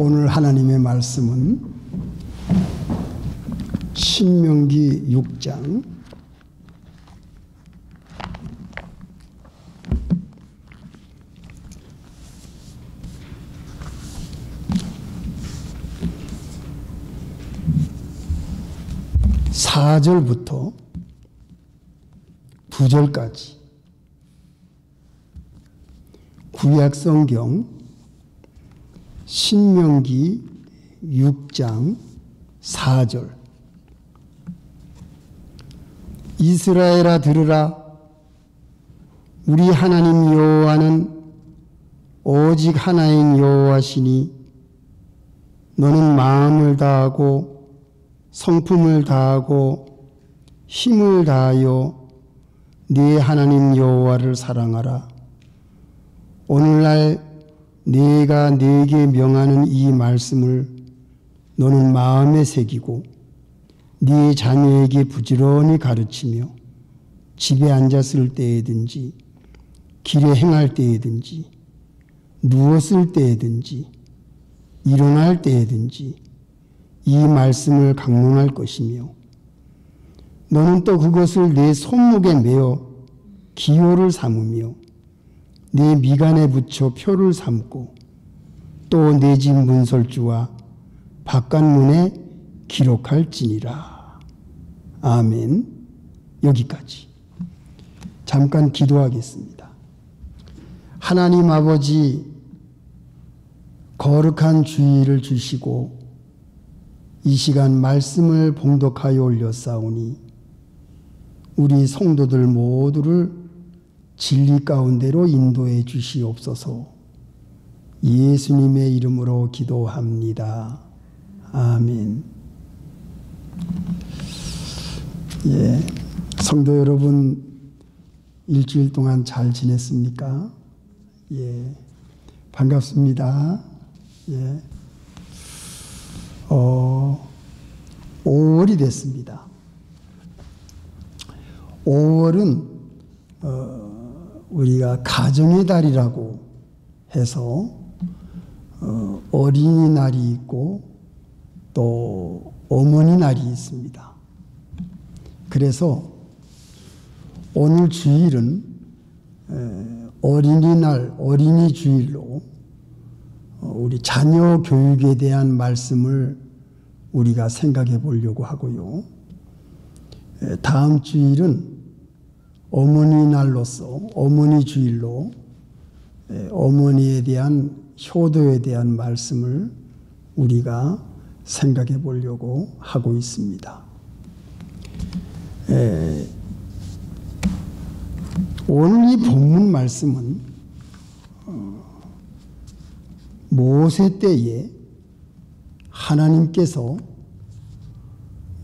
오늘 하나님의 말씀은 신명기 6장 4절부터 9절까지 구약성경 신명기 6장 4절. 이스라엘아 들으라. 우리 하나님 여호와는 오직 하나인 여호와시니 너는 마음을 다하고 성품을 다하고 힘을 다하여 네 하나님 여호와를 사랑하라. 오늘날 내가 네게 명하는 이 말씀을 너는 마음에 새기고 네 자녀에게 부지런히 가르치며 집에 앉았을 때에든지 길에 행할 때에든지 누웠을 때에든지 일어날 때에든지 이 말씀을 강론할 것이며 너는 또 그것을 내 손목에 메어 기호를 삼으며 내 미간에 붙여 표를 삼고 또 내 집 문설주와 바깥문에 기록할지니라. 아멘. 여기까지. 잠깐 기도하겠습니다. 하나님 아버지, 거룩한 주의를 주시고 이 시간 말씀을 봉독하여 올렸사오니 우리 성도들 모두를 진리 가운데로 인도해 주시옵소서. 예수님의 이름으로 기도합니다. 아멘. 성도 여러분, 일주일 동안 잘 지냈습니까? 반갑습니다. 5월이 됐습니다. 5월은 우리가 가정의 달이라고 해서 어린이날이 있고 또 어머니날이 있습니다. 그래서 오늘 주일은 어린이날, 어린이 주일로 우리 자녀 교육에 대한 말씀을 우리가 생각해 보려고 하고요. 다음 주일은 어머니날로서 어머니 주일로 어머니에 대한 효도에 대한 말씀을 우리가 생각해 보려고 하고 있습니다. 오늘 이 본문 말씀은 모세 때에 하나님께서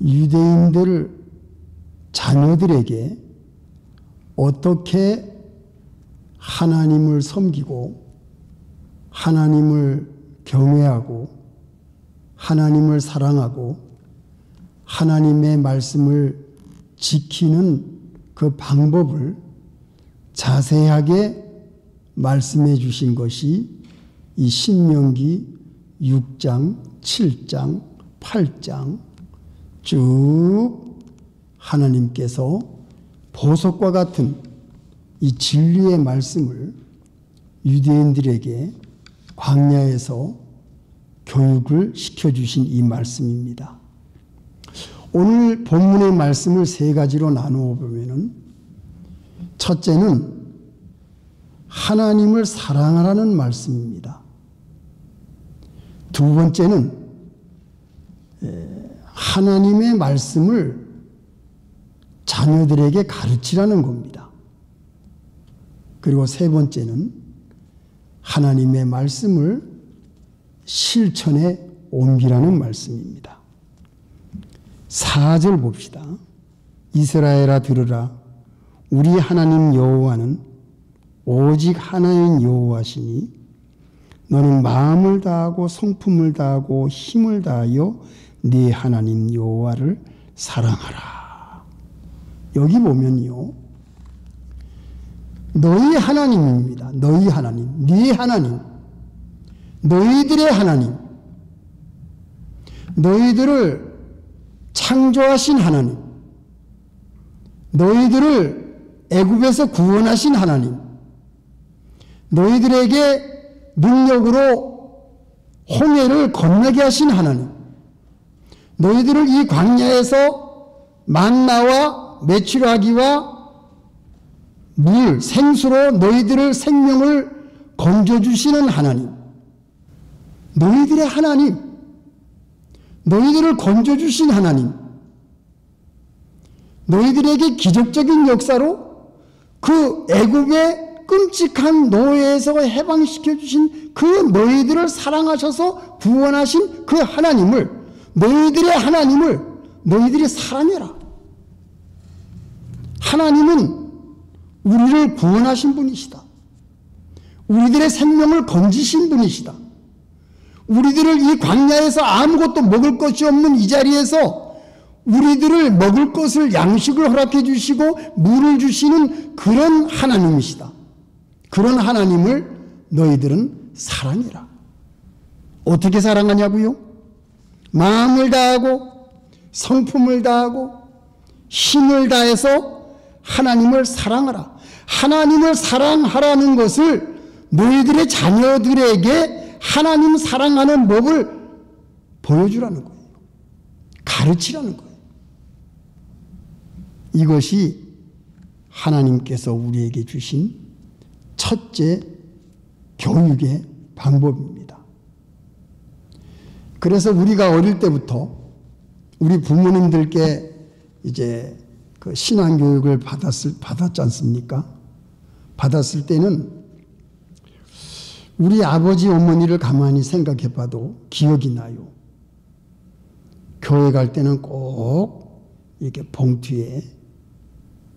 유대인들 자녀들에게 어떻게 하나님을 섬기고 하나님을 경외하고 하나님을 사랑하고 하나님의 말씀을 지키는 그 방법을 자세하게 말씀해 주신 것이 이 신명기 6장, 7장, 8장 쭉 하나님께서 보석과 같은 이 진리의 말씀을 유대인들에게 광야에서 교육을 시켜주신 이 말씀입니다. 오늘 본문의 말씀을 세 가지로 나누어 보면은 첫째는 하나님을 사랑하라는 말씀입니다. 두 번째는 하나님의 말씀을 자녀들에게 가르치라는 겁니다. 그리고 세 번째는 하나님의 말씀을 실천에 옮기라는 말씀입니다. 4절 봅시다. 이스라엘아 들으라. 우리 하나님 여호와는 오직 하나인 여호와시니 너는 마음을 다하고 성품을 다하고 힘을 다하여 네 하나님 여호와를 사랑하라. 여기 보면요, 너희 하나님입니다. 너희 하나님, 네 하나님, 너희들의 하나님, 너희들을 창조하신 하나님, 너희들을 애굽에서 구원하신 하나님, 너희들에게 능력으로 홍해를 건너게 하신 하나님, 너희들을 이 광야에서 만나와 메추라기와 물, 생수로 너희들을 생명을 건져주시는 하나님, 너희들의 하나님, 너희들을 건져주신 하나님, 너희들에게 기적적인 역사로 그 애굽의 끔찍한 노예에서 해방시켜 주신 그 너희들을 사랑하셔서 구원하신 그 하나님을, 너희들의 하나님을 너희들이 사랑해라. 하나님은 우리를 구원하신 분이시다. 우리들의 생명을 건지신 분이시다. 우리들을 이 광야에서 아무것도 먹을 것이 없는 이 자리에서 우리들을 먹을 것을, 양식을 허락해 주시고 물을 주시는 그런 하나님이시다. 그런 하나님을 너희들은 사랑해라. 어떻게 사랑하냐고요? 마음을 다하고 성품을 다하고 힘을 다해서 하나님을 사랑하라. 하나님을 사랑하라는 것을 너희들의 자녀들에게 하나님 사랑하는 법을 보여주라는 거예요. 가르치라는 거예요. 이것이 하나님께서 우리에게 주신 첫째 교육의 방법입니다. 그래서 우리가 어릴 때부터 우리 부모님들께 이제 그 신앙교육을 받았지 않습니까? 받았을 때는 우리 아버지 어머니를 가만히 생각해 봐도 기억이 나요. 교회 갈 때는 꼭 이렇게 봉투에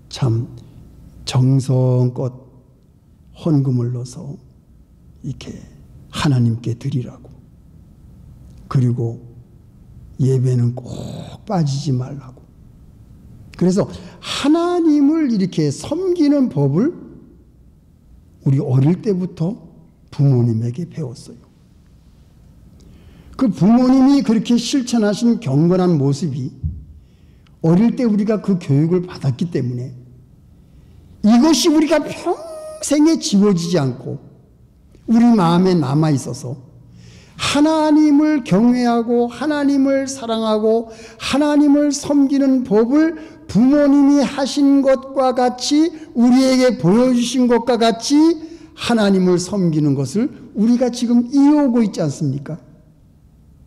참 정성껏 헌금을 넣어서 이렇게 하나님께 드리라고. 그리고 예배는 꼭 빠지지 말라고. 그래서 하나님을 이렇게 섬기는 법을 우리 어릴 때부터 부모님에게 배웠어요. 그 부모님이 그렇게 실천하신 경건한 모습이 어릴 때 우리가 그 교육을 받았기 때문에 이것이 우리가 평생에 지워지지 않고 우리 마음에 남아 있어서 하나님을 경외하고 하나님을 사랑하고 하나님을 섬기는 법을 부모님이 하신 것과 같이 우리에게 보여주신 것과 같이 하나님을 섬기는 것을 우리가 지금 이어오고 있지 않습니까?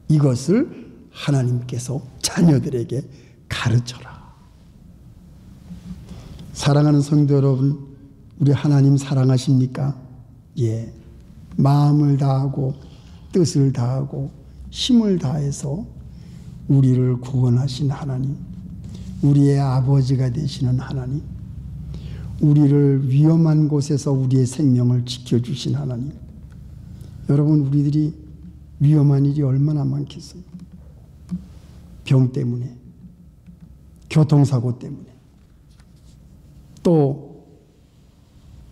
이것을 하나님께서 자녀들에게 가르쳐라. 사랑하는 성도 여러분, 우리 하나님 사랑하십니까? 예. 마음을 다하고 뜻을 다하고 힘을 다해서 우리를 구원하신 하나님, 우리의 아버지가 되시는 하나님, 우리를 위험한 곳에서 우리의 생명을 지켜주신 하나님. 여러분, 우리들이 위험한 일이 얼마나 많겠어요? 병 때문에, 교통사고 때문에, 또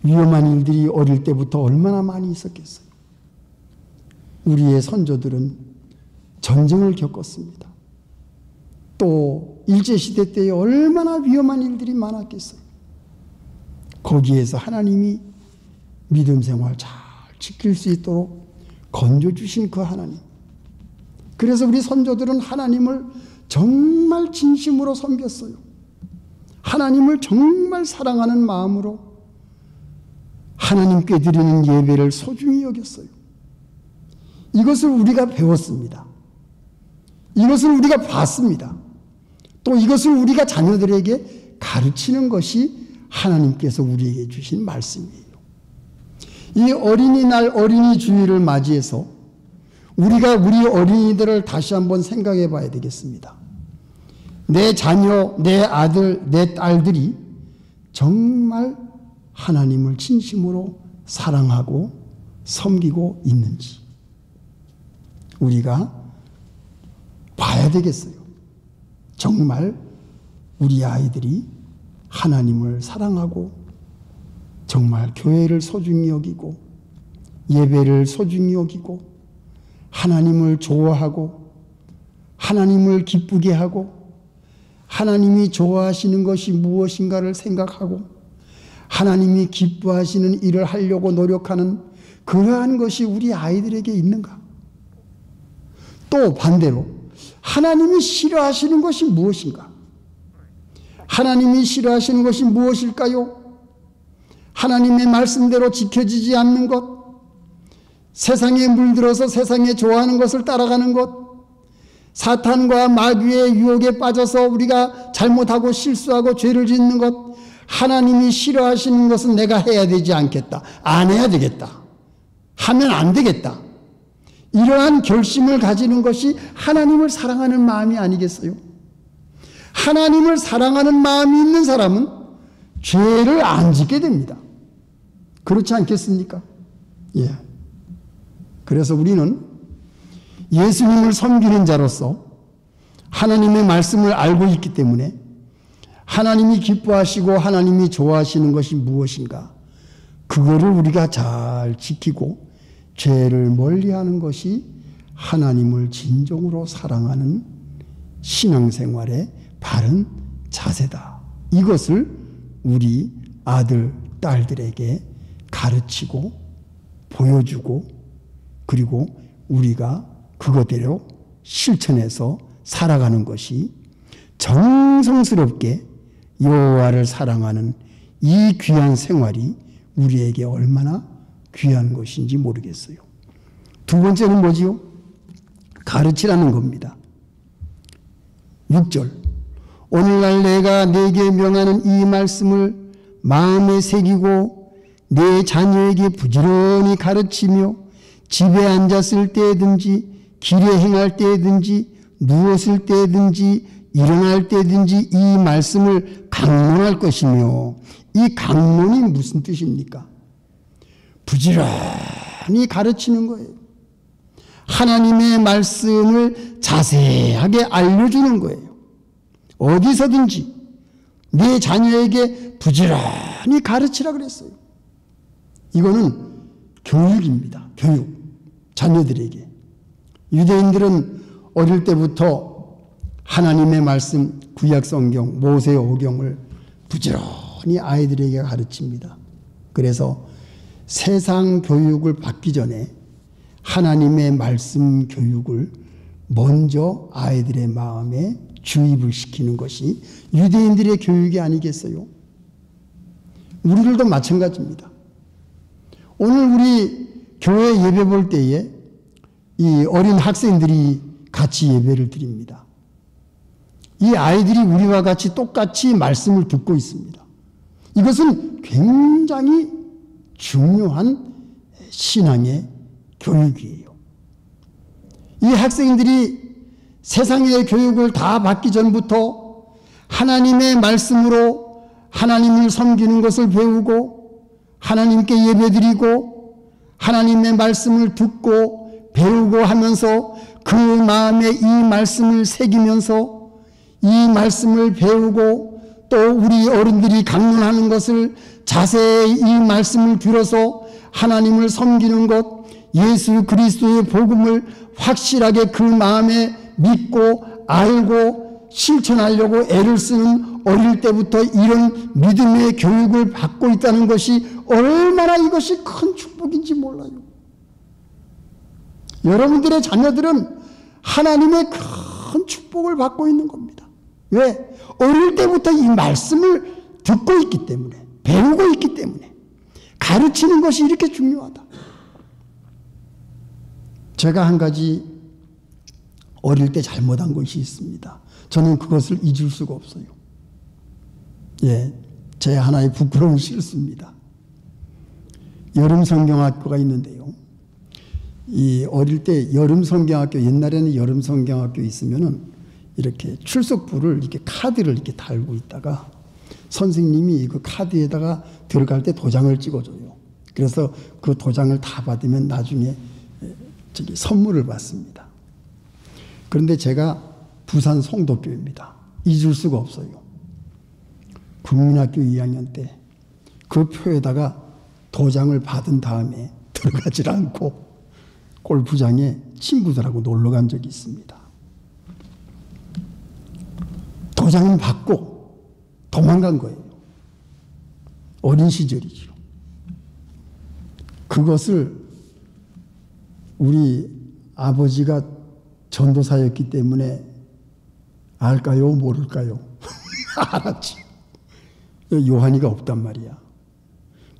위험한 일들이 어릴 때부터 얼마나 많이 있었겠어요? 우리의 선조들은 전쟁을 겪었습니다. 또 일제시대 때에 얼마나 위험한 일들이 많았겠어요? 거기에서 하나님이 믿음 생활 잘 지킬 수 있도록 건져주신 그 하나님. 그래서 우리 선조들은 하나님을 정말 진심으로 섬겼어요. 하나님을 정말 사랑하는 마음으로 하나님께 드리는 예배를 소중히 여겼어요. 이것을 우리가 배웠습니다. 이것을 우리가 봤습니다. 또 이것을 우리가 자녀들에게 가르치는 것이 하나님께서 우리에게 주신 말씀이에요. 이 어린이날 어린이 주일을 맞이해서 우리가 우리 어린이들을 다시 한번 생각해 봐야 되겠습니다. 내 자녀, 내 아들, 내 딸들이 정말 하나님을 진심으로 사랑하고 섬기고 있는지 우리가 봐야 되겠어요. 정말 우리 아이들이 하나님을 사랑하고 정말 교회를 소중히 여기고 예배를 소중히 여기고 하나님을 좋아하고 하나님을 기쁘게 하고 하나님이 좋아하시는 것이 무엇인가를 생각하고 하나님이 기뻐하시는 일을 하려고 노력하는 그러한 것이 우리 아이들에게 있는가? 또 반대로 하나님이 싫어하시는 것이 무엇인가? 하나님이 싫어하시는 것이 무엇일까요? 하나님의 말씀대로 지켜지지 않는 것, 세상에 물들어서 세상에 좋아하는 것을 따라가는 것, 사탄과 마귀의 유혹에 빠져서 우리가 잘못하고 실수하고 죄를 짓는 것, 하나님이 싫어하시는 것은 내가 해야 되지 않겠다. 안 해야 되겠다. 하면 안 되겠다. 이러한 결심을 가지는 것이 하나님을 사랑하는 마음이 아니겠어요? 하나님을 사랑하는 마음이 있는 사람은 죄를 안 짓게 됩니다. 그렇지 않겠습니까? 예. 그래서 우리는 예수님을 섬기는 자로서 하나님의 말씀을 알고 있기 때문에 하나님이 기뻐하시고 하나님이 좋아하시는 것이 무엇인가? 그거를 우리가 잘 지키고 죄를 멀리하는 것이 하나님을 진정으로 사랑하는 신앙생활의 바른 자세다. 이것을 우리 아들, 딸들에게 가르치고 보여주고 그리고 우리가 그것대로 실천해서 살아가는 것이 정성스럽게 여호와를 사랑하는 이 귀한 생활이 우리에게 얼마나 귀한 것인지 모르겠어요. 두 번째는 뭐지요? 가르치라는 겁니다. 6절 오늘날 내가 네게 명하는 이 말씀을 마음에 새기고 내 자녀에게 부지런히 가르치며 집에 앉았을 때든지 길에 행할 때든지 누웠을 때든지 일어날 때든지 이 말씀을 강론할 것이며 이 강론이 무슨 뜻입니까? 부지런히 가르치는 거예요. 하나님의 말씀을 자세하게 알려주는 거예요. 어디서든지 내 자녀에게 부지런히 가르치라 그랬어요. 이거는 교육입니다. 교육. 자녀들에게. 유대인들은 어릴 때부터 하나님의 말씀, 구약성경, 모세오경을 부지런히 아이들에게 가르칩니다. 그래서 세상 교육을 받기 전에 하나님의 말씀 교육을 먼저 아이들의 마음에 주입을 시키는 것이 유대인들의 교육이 아니겠어요? 우리들도 마찬가지입니다. 오늘 우리 교회 예배 볼 때에 이 어린 학생들이 같이 예배를 드립니다. 이 아이들이 우리와 같이 똑같이 말씀을 듣고 있습니다. 이것은 굉장히 중요한 신앙의 교육이에요. 이 학생들이 세상의 교육을 다 받기 전부터 하나님의 말씀으로 하나님을 섬기는 것을 배우고 하나님께 예배드리고 하나님의 말씀을 듣고 배우고 하면서 그 마음에 이 말씀을 새기면서 이 말씀을 배우고 또 우리 어른들이 강론하는 것을 자세히 이 말씀을 들어서 하나님을 섬기는 것, 예수 그리스도의 복음을 확실하게 그 마음에 믿고 알고 실천하려고 애를 쓰는 어릴 때부터 이런 믿음의 교육을 받고 있다는 것이 얼마나 이것이 큰 축복인지 몰라요. 여러분들의 자녀들은 하나님의 큰 축복을 받고 있는 겁니다. 왜? 어릴 때부터 이 말씀을 듣고 있기 때문에, 배우고 있기 때문에 가르치는 것이 이렇게 중요하다. 제가 한 가지 어릴 때 잘못한 것이 있습니다. 저는 그것을 잊을 수가 없어요. 예, 제 하나의 부끄러운 실수입니다. 여름 성경학교가 있는데요. 이 어릴 때 여름 성경학교, 옛날에는 여름 성경학교 있으면은 이렇게 출석부를 이렇게 카드를 이렇게 달고 있다가 선생님이 그 카드에다가 들어갈 때 도장을 찍어줘요. 그래서 그 도장을 다 받으면 나중에 선물을 받습니다. 그런데 제가 부산 송도교입니다. 잊을 수가 없어요. 국민학교 2학년 때 그 표에다가 도장을 받은 다음에 들어가질 않고 골프장에 친구들하고 놀러 간 적이 있습니다. 도장은 받고 도망간 거예요. 어린 시절이죠. 그것을 우리 아버지가 전도사였기 때문에 알까요? 모를까요? 알았지. 요한이가 없단 말이야.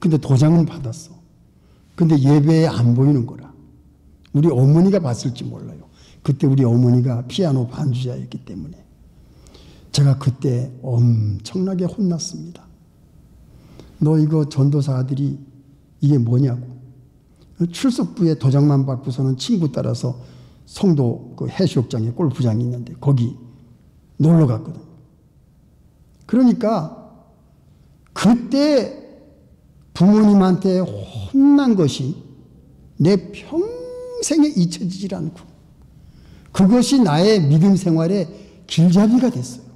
근데 도장은 받았어. 근데 예배에 안 보이는 거라. 우리 어머니가 봤을지 몰라요. 그때 우리 어머니가 피아노 반주자였기 때문에. 제가 그때 엄청나게 혼났습니다. 너 이거 전도사 아들이 이게 뭐냐고. 출석부에 도장만 받고서는 친구 따라서 성도 그 해수욕장에 골프장이 있는데 거기 놀러 갔거든. 그러니까 그때 부모님한테 혼난 것이 내 평생에 잊혀지질 않고 그것이 나의 믿음 생활의 길잡이가 됐어요.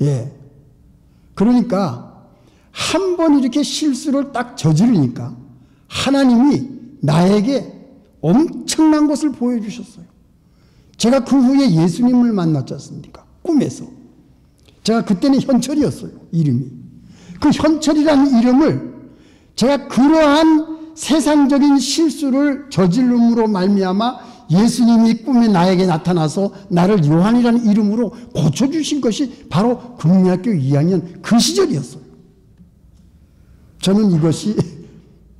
예. 그러니까 한 번 이렇게 실수를 딱 저지르니까 하나님이 나에게 엄청난 것을 보여주셨어요. 제가 그 후에 예수님을 만났지 않습니까? 꿈에서. 제가 그때는 현철이었어요. 이름이. 그 현철이라는 이름을 제가 그러한 세상적인 실수를 저질름으로 말미암아 예수님이 꿈에 나에게 나타나서 나를 요한이라는 이름으로 고쳐주신 것이 바로 국민학교 2학년 그 시절이었어요. 저는 이것이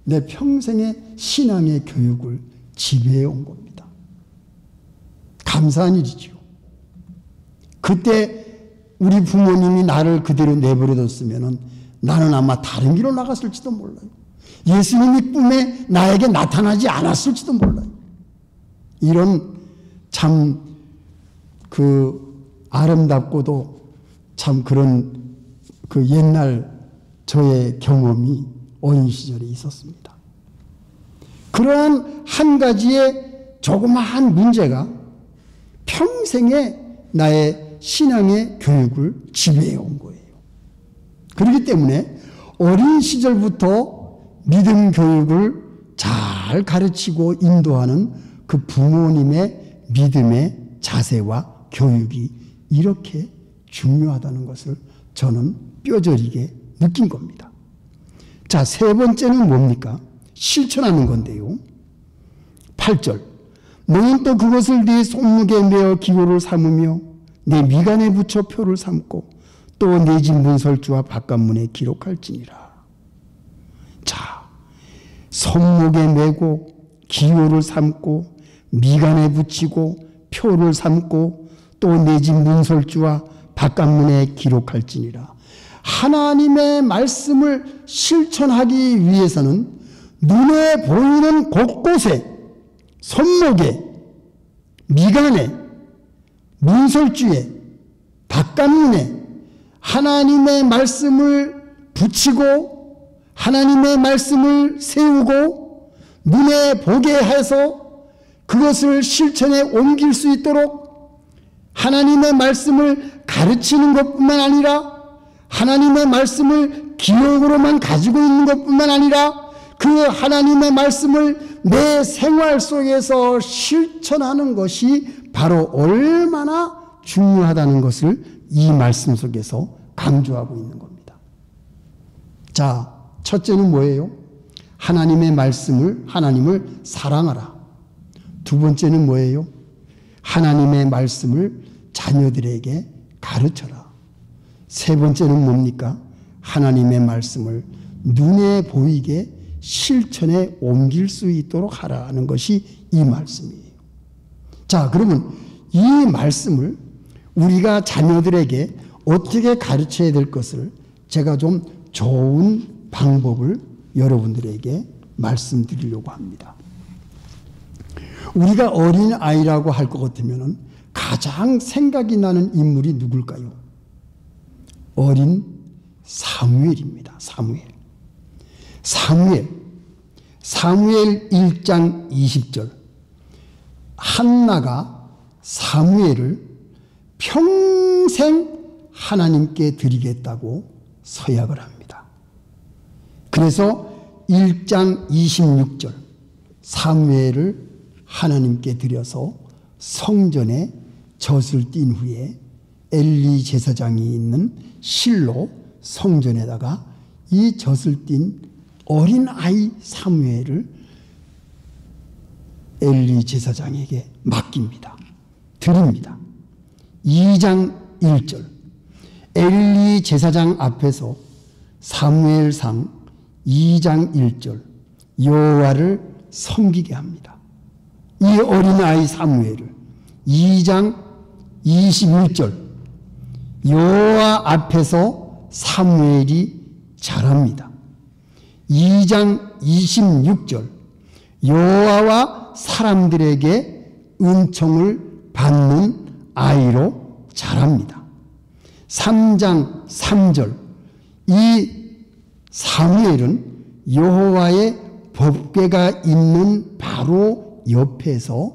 내 평생의 신앙의 교육을 지배해 온 겁니다. 감사한 일이죠. 그때 우리 부모님이 나를 그대로 내버려뒀으면 나는 아마 다른 길로 나갔을지도 몰라요. 예수님이 꿈에 나에게 나타나지 않았을지도 몰라요. 이런 참 그 아름답고도 참 그런 그 옛날 저의 경험이 어린 시절에 있었습니다. 그러한 한 가지의 조그마한 문제가 평생의 나의 신앙의 교육을 지배해 온 거예요. 그렇기 때문에 어린 시절부터 믿음 교육을 잘 가르치고 인도하는 그 부모님의 믿음의 자세와 교육이 이렇게 중요하다는 것을 저는 뼈저리게 느낀 겁니다. 자, 세 번째는 뭡니까? 실천하는 건데요. 8절. 너는 또 그것을 네 손목에 메어 기호를 삼으며 내 미간에 붙여 표를 삼고 또 내 집 문설주와 바깥문에 기록할지니라. 자, 손목에 메고 기호를 삼고 미간에 붙이고 표를 삼고 또 내 집 문설주와 바깥문에 기록할지니라. 하나님의 말씀을 실천하기 위해서는 눈에 보이는 곳곳에 손목에 미간에 문설주에 바깥문에 하나님의 말씀을 붙이고 하나님의 말씀을 세우고 눈에 보게 해서 그것을 실천에 옮길 수 있도록 하나님의 말씀을 가르치는 것뿐만 아니라 하나님의 말씀을 기억으로만 가지고 있는 것뿐만 아니라 그 하나님의 말씀을 내 생활 속에서 실천하는 것이 바로 얼마나 중요하다는 것을 이 말씀 속에서 강조하고 있는 겁니다. 자, 첫째는 뭐예요? 하나님의 말씀을, 하나님을 사랑하라. 두 번째는 뭐예요? 하나님의 말씀을 자녀들에게 가르쳐라. 세 번째는 뭡니까? 하나님의 말씀을 눈에 보이게 실천에 옮길 수 있도록 하라는 것이 이 말씀이에요. 자, 그러면 이 말씀을 우리가 자녀들에게 어떻게 가르쳐야 될 것을 제가 좀 좋은 방법을 여러분들에게 말씀드리려고 합니다. 우리가 어린 아이라고 할 것 같으면 가장 생각이 나는 인물이 누굴까요? 어린 사무엘입니다. 사무엘 1장 20절. 한나가 사무엘을 평생 하나님께 드리겠다고 서약을 합니다. 그래서 1장 26절 사무엘을 하나님께 드려서 성전에 젖을 띈 후에 엘리 제사장이 있는 실로 성전에다가 이 젖을 띤 어린 아이 사무엘을 엘리 제사장에게 맡깁니다. 드립니다. 2장 1절 엘리 제사장 앞에서 사무엘상 2장 1절 여호와를 섬기게 합니다. 이 어린아이 사무엘을 2장 21절 여호와 앞에서 사무엘이 자랍니다. 2장 26절 여호와와 사람들에게 은총을 받는 아이로 자랍니다. 3장 3절 이 사무엘은 여호와의 법궤가 있는 바로 옆에서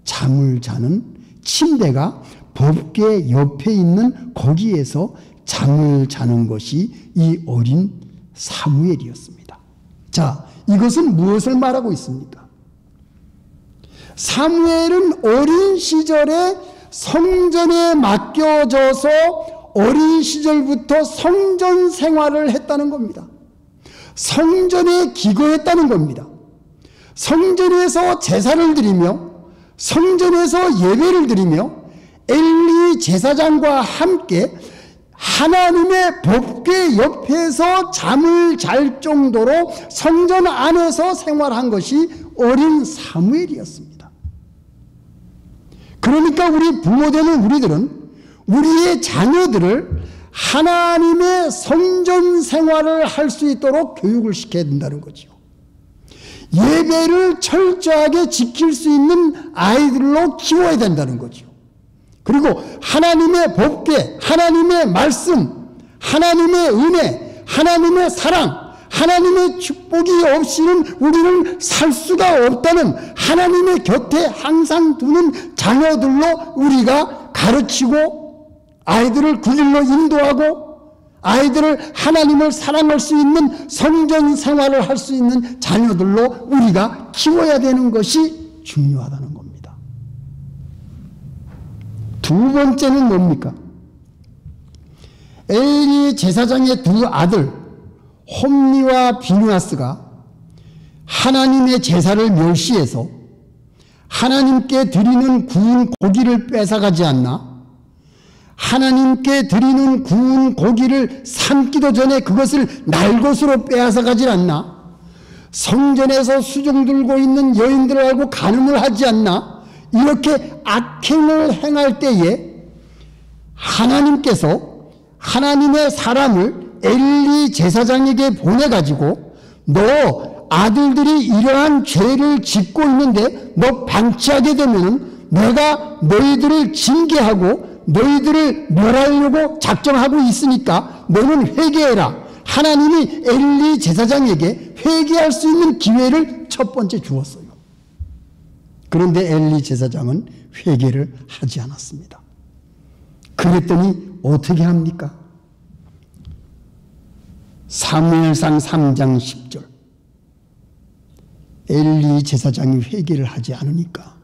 잠을 자는 침대가 법궤 옆에 있는 거기에서 잠을 자는 것이 이 어린 사무엘이었습니다. 자, 이것은 무엇을 말하고 있습니까? 사무엘은 어린 시절에 성전에 맡겨져서 어린 시절부터 성전 생활을 했다는 겁니다. 성전에 기거했다는 겁니다. 성전에서 제사를 드리며 성전에서 예배를 드리며 엘리 제사장과 함께 하나님의 법궤 옆에서 잠을 잘 정도로 성전 안에서 생활한 것이 어린 사무엘이었습니다. 그러니까 우리 부모되는 우리들은 우리의 자녀들을 하나님의 성전 생활을 할 수 있도록 교육을 시켜야 된다는 거죠. 예배를 철저하게 지킬 수 있는 아이들로 키워야 된다는 거죠. 그리고 하나님의 법궤, 하나님의 말씀, 하나님의 은혜, 하나님의 사랑, 하나님의 축복이 없이는 우리는 살 수가 없다는 하나님의 곁에 항상 두는 자녀들로 우리가 가르치고 아이들을 그 길로 인도하고 아이들을 하나님을 사랑할 수 있는 성전 생활을 할 수 있는 자녀들로 우리가 키워야 되는 것이 중요하다는 겁니다. 두 번째는 뭡니까? 엘리 제사장의 두 아들 홈리와 비누아스가 하나님의 제사를 멸시해서 하나님께 드리는 구운 고기를 뺏어가지 않나? 하나님께 드리는 구운 고기를 삶기도 전에 그것을 날것으로 빼앗아가지 않나? 성전에서 수종 들고 있는 여인들을 알고 간음을 하지 않나? 이렇게 악행을 행할 때에 하나님께서 하나님의 사람을 엘리 제사장에게 보내가지고 너 아들들이 이러한 죄를 짓고 있는데 너 방치하게 되면 내가 너희들을 징계하고 너희들을 멸하려고 작정하고 있으니까 너는 회개해라. 하나님이 엘리 제사장에게 회개할 수 있는 기회를 첫 번째 주었어요. 그런데 엘리 제사장은 회개를 하지 않았습니다. 그랬더니 어떻게 합니까? 사무엘상 3장 10절 엘리 제사장이 회개를 하지 않으니까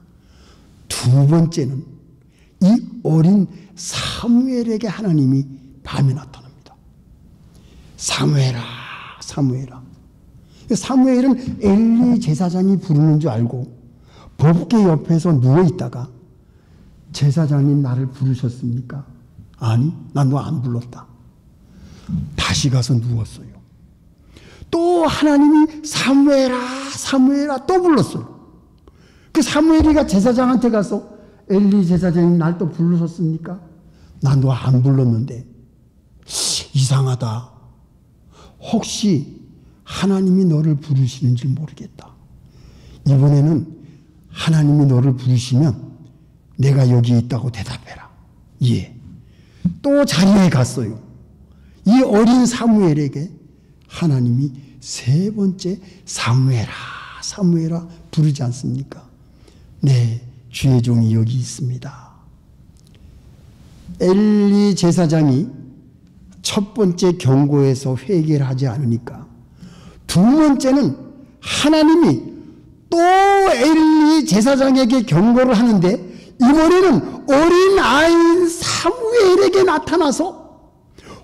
두 번째는 이 어린 사무엘에게 하나님이 밤에 나타납니다. 사무엘아, 사무엘아. 사무엘은 엘리 제사장이 부르는 줄 알고 법궤 옆에서 누워있다가 제사장님 나를 부르셨습니까? 아니, 난 너 안 불렀다. 다시 가서 누웠어요. 또 하나님이 사무엘아, 사무엘아 또 불렀어요. 그 사무엘이가 제사장한테 가서 엘리 제사장님 날 또 부르셨습니까? 난 너 안 불렀는데 이상하다. 혹시 하나님이 너를 부르시는지 모르겠다. 이번에는 하나님이 너를 부르시면 내가 여기 있다고 대답해라. 예. 또 자리에 갔어요. 이 어린 사무엘에게 하나님이 세 번째 사무엘아, 사무엘아 부르지 않습니까? 네. 주의 종이 여기 있습니다. 엘리 제사장이 첫 번째 경고에서 회개를 하지 않으니까 두 번째는 하나님이 또 엘리 제사장에게 경고를 하는데 이번에는 어린 아이인 사무엘에게 나타나서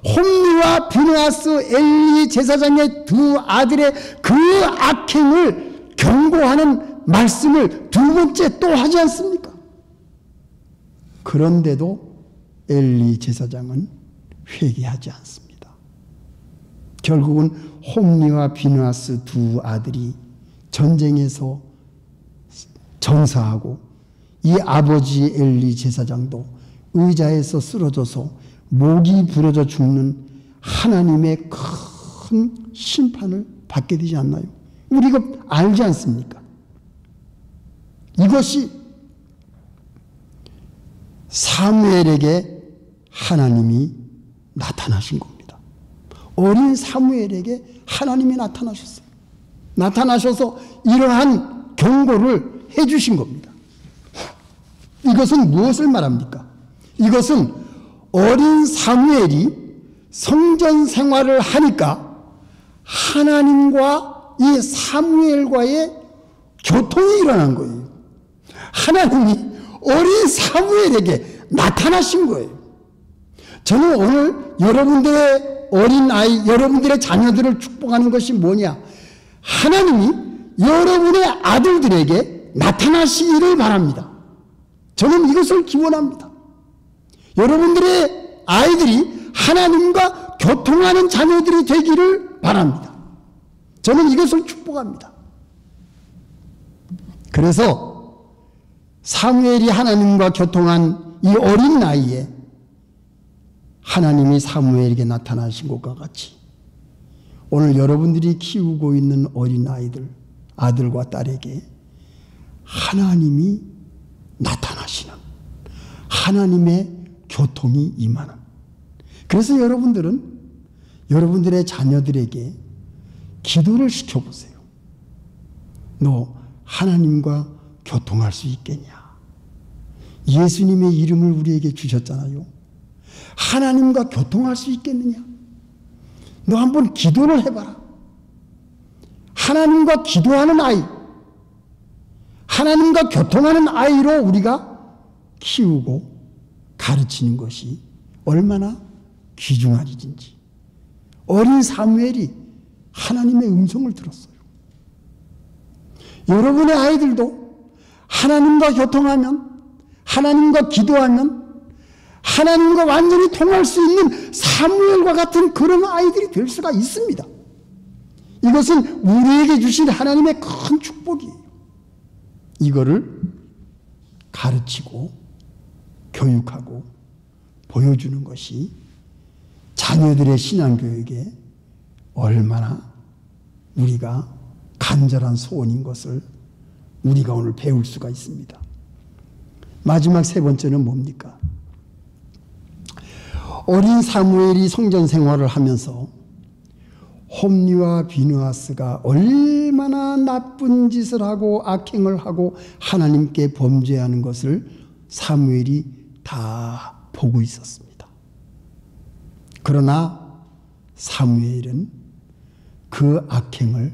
홈리와 비느하스 엘리 제사장의 두 아들의 그 악행을 경고하는 말씀을 두 번째 또 하지 않습니까? 그런데도 엘리 제사장은 회개하지 않습니다. 결국은 홈리와 비느하스 두 아들이 전쟁에서 전사하고 이 아버지 엘리 제사장도 의자에서 쓰러져서 목이 부러져 죽는 하나님의 큰 심판을 받게 되지 않나요? 우리가 알지 않습니까? 이것이 사무엘에게 하나님이 나타나신 겁니다. 어린 사무엘에게 하나님이 나타나셨어요. 나타나셔서 이러한 경고를 해주신 겁니다. 이것은 무엇을 말합니까? 이것은 어린 사무엘이 성전 생활을 하니까 하나님과 이 사무엘과의 교통이 일어난 거예요. 하나님이 어린 사무엘에게 나타나신 거예요. 저는 오늘 여러분들의 어린 아이, 여러분들의 자녀들을 축복하는 것이 뭐냐? 하나님이 여러분의 아들들에게 나타나시기를 바랍니다. 저는 이것을 기원합니다. 여러분들의 아이들이 하나님과 교통하는 자녀들이 되기를 바랍니다. 저는 이것을 축복합니다. 그래서 사무엘이 하나님과 교통한 이 어린 나이에 하나님이 사무엘에게 나타나신 것과 같이 오늘 여러분들이 키우고 있는 어린 아이들, 아들과 딸에게 하나님이 나타나시는 하나님의 교통이 임하는. 그래서 여러분들은 여러분들의 자녀들에게 기도를 시켜보세요. 너 하나님과 교통할 수 있겠냐? 예수님의 이름을 우리에게 주셨잖아요. 하나님과 교통할 수 있겠느냐? 너 한번 기도를 해봐라. 하나님과 기도하는 아이, 하나님과 교통하는 아이로 우리가 키우고 가르치는 것이 얼마나 귀중한 일인지. 어린 사무엘이 하나님의 음성을 들었어요. 여러분의 아이들도 하나님과 교통하면, 하나님과 기도하면 하나님과 완전히 통할 수 있는 사무엘과 같은 그런 아이들이 될 수가 있습니다. 이것은 우리에게 주신 하나님의 큰 축복이에요. 이거를 가르치고 교육하고 보여주는 것이 자녀들의 신앙교육에 얼마나 우리가 간절한 소원인 것을 우리가 오늘 배울 수가 있습니다. 마지막 세 번째는 뭡니까? 어린 사무엘이 성전 생활을 하면서 홈리와 비느하스가 얼마나 나쁜 짓을 하고 악행을 하고 하나님께 범죄하는 것을 사무엘이 다 보고 있었습니다. 그러나 사무엘은 그 악행을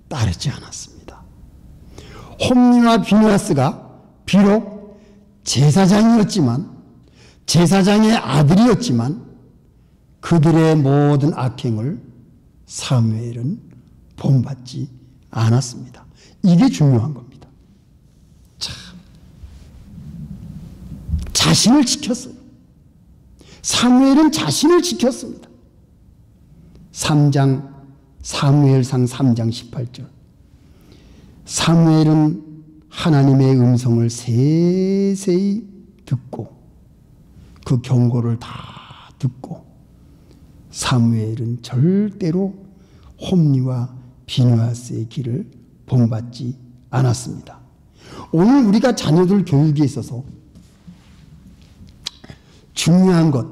따르지 않았습니다. 홈리와 비느하스가 비록 제사장이었지만, 제사장의 아들이었지만 그들의 모든 악행을 사무엘은 본받지 않았습니다. 이게 중요한 겁니다. 참, 자신을 지켰어요. 사무엘은 자신을 지켰습니다. 3장 사무엘상 3장 18절. 사무엘은 하나님의 음성을 세세히 듣고 그 경고를 다 듣고 사무엘은 절대로 홈리와 비느하스의 길을 본받지 않았습니다. 오늘 우리가 자녀들 교육에 있어서 중요한 것,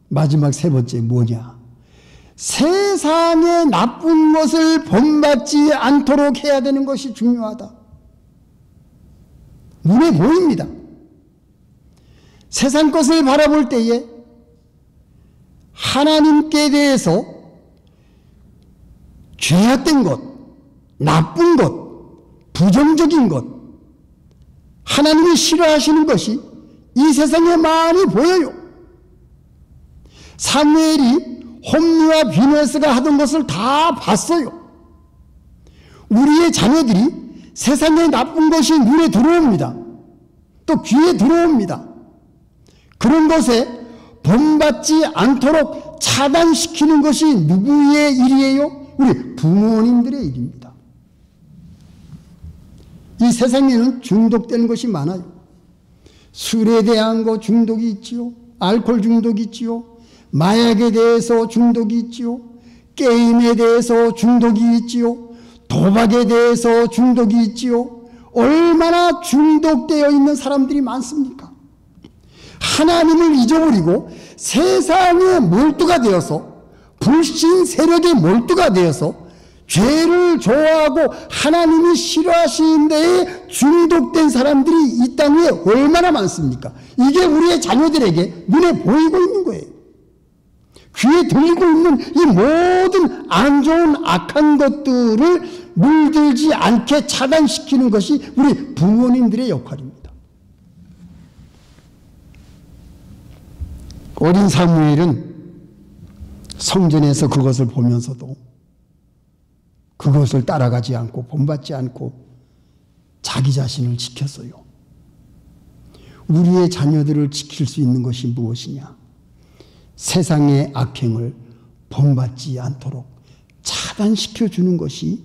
마지막 세 번째 뭐냐? 세상의 나쁜 것을 본받지 않도록 해야 되는 것이 중요하다. 눈에 보입니다. 세상 것을 바라볼 때에 하나님께 대해서 죄악된 것, 나쁜 것, 부정적인 것, 하나님이 싫어하시는 것이 이 세상에 많이 보여요. 사무엘이 홈리와 비느하스가 하던 것을 다 봤어요. 우리의 자녀들이 세상에 나쁜 것이 눈에 들어옵니다. 또 귀에 들어옵니다. 그런 것에 본받지 않도록 차단시키는 것이 누구의 일이에요? 우리 부모님들의 일입니다. 이 세상에는 중독되는 것이 많아요. 술에 대한 거 중독이 있지요. 알코올 중독이 있지요. 마약에 대해서 중독이 있지요. 게임에 대해서 중독이 있지요. 도박에 대해서 중독이 있지요. 얼마나 중독되어 있는 사람들이 많습니까? 하나님을 잊어버리고 세상에 몰두가 되어서, 불신 세력에 몰두가 되어서 죄를 좋아하고 하나님이 싫어하시는 데에 중독된 사람들이 이 땅 위에 얼마나 많습니까? 이게 우리의 자녀들에게 눈에 보이고 있는 거예요. 귀에 들리고 있는 이 모든 안 좋은 악한 것들을 물들지 않게 차단시키는 것이 우리 부모님들의 역할입니다. 어린 사무엘은 성전에서 그것을 보면서도 그것을 따라가지 않고 본받지 않고 자기 자신을 지켰어요. 우리의 자녀들을 지킬 수 있는 것이 무엇이냐? 세상의 악행을 본받지 않도록 차단시켜 주는 것이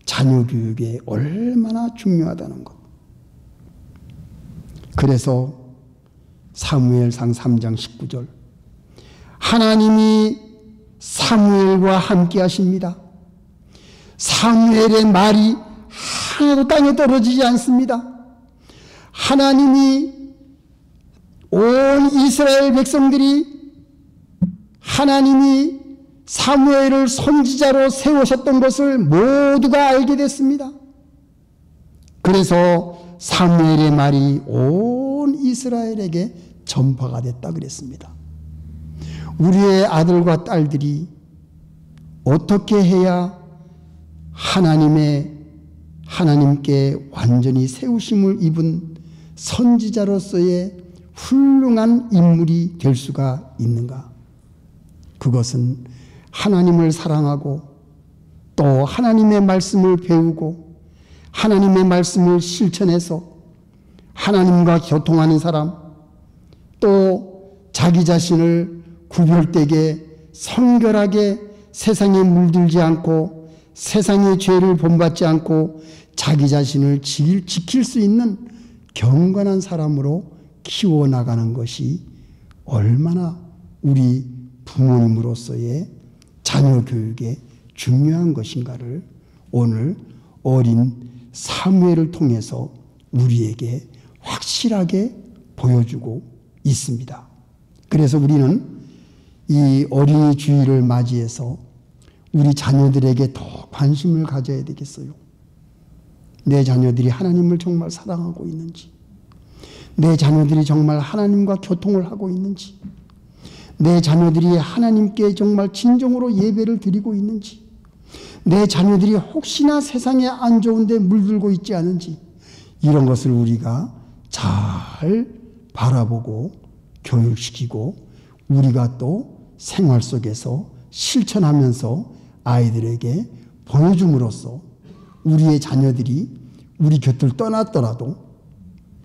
자녀 교육에 얼마나 중요하다는 것. 그래서 사무엘상 3장 19절, 하나님이 사무엘과 함께 하십니다. 사무엘의 말이 하나도 땅에 떨어지지 않습니다. 하나님이 온 이스라엘 백성들이 하나님이 사무엘을 선지자로 세우셨던 것을 모두가 알게 됐습니다. 그래서 사무엘의 말이 온 이스라엘에게 전파가 됐다 그랬습니다. 우리의 아들과 딸들이 어떻게 해야 하나님께 완전히 세우심을 입은 선지자로서의 훌륭한 인물이 될 수가 있는가? 그것은 하나님을 사랑하고 또 하나님의 말씀을 배우고 하나님의 말씀을 실천해서 하나님과 교통하는 사람, 또 자기 자신을 구별되게 성결하게 세상에 물들지 않고 세상의 죄를 본받지 않고 자기 자신을 지킬 수 있는 경건한 사람으로 키워나가는 것이 얼마나 우리 부모님으로서의 자녀 교육에 중요한 것인가를 오늘 어린 사무엘을 통해서 우리에게 확실하게 보여주고 있습니다. 그래서 우리는 이 어린이 주일을 맞이해서 우리 자녀들에게 더 관심을 가져야 되겠어요. 내 자녀들이 하나님을 정말 사랑하고 있는지, 내 자녀들이 정말 하나님과 교통을 하고 있는지, 내 자녀들이 하나님께 정말 진정으로 예배를 드리고 있는지, 내 자녀들이 혹시나 세상에 안 좋은 데 물들고 있지 않은지, 이런 것을 우리가 잘 바라보고 교육시키고 우리가 또 생활 속에서 실천하면서 아이들에게 보여줌으로써 우리의 자녀들이 우리 곁을 떠났더라도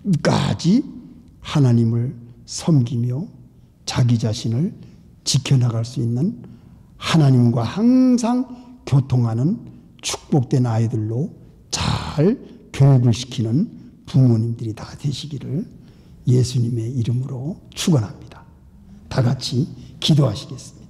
끝까지 하나님을 섬기며 자기 자신을 지켜나갈 수 있는, 하나님과 항상 교통하는 축복된 아이들로 잘 교육을 시키는 부모님들이 다 되시기를 예수님의 이름으로 축원합니다. 다 같이 기도하시겠습니다.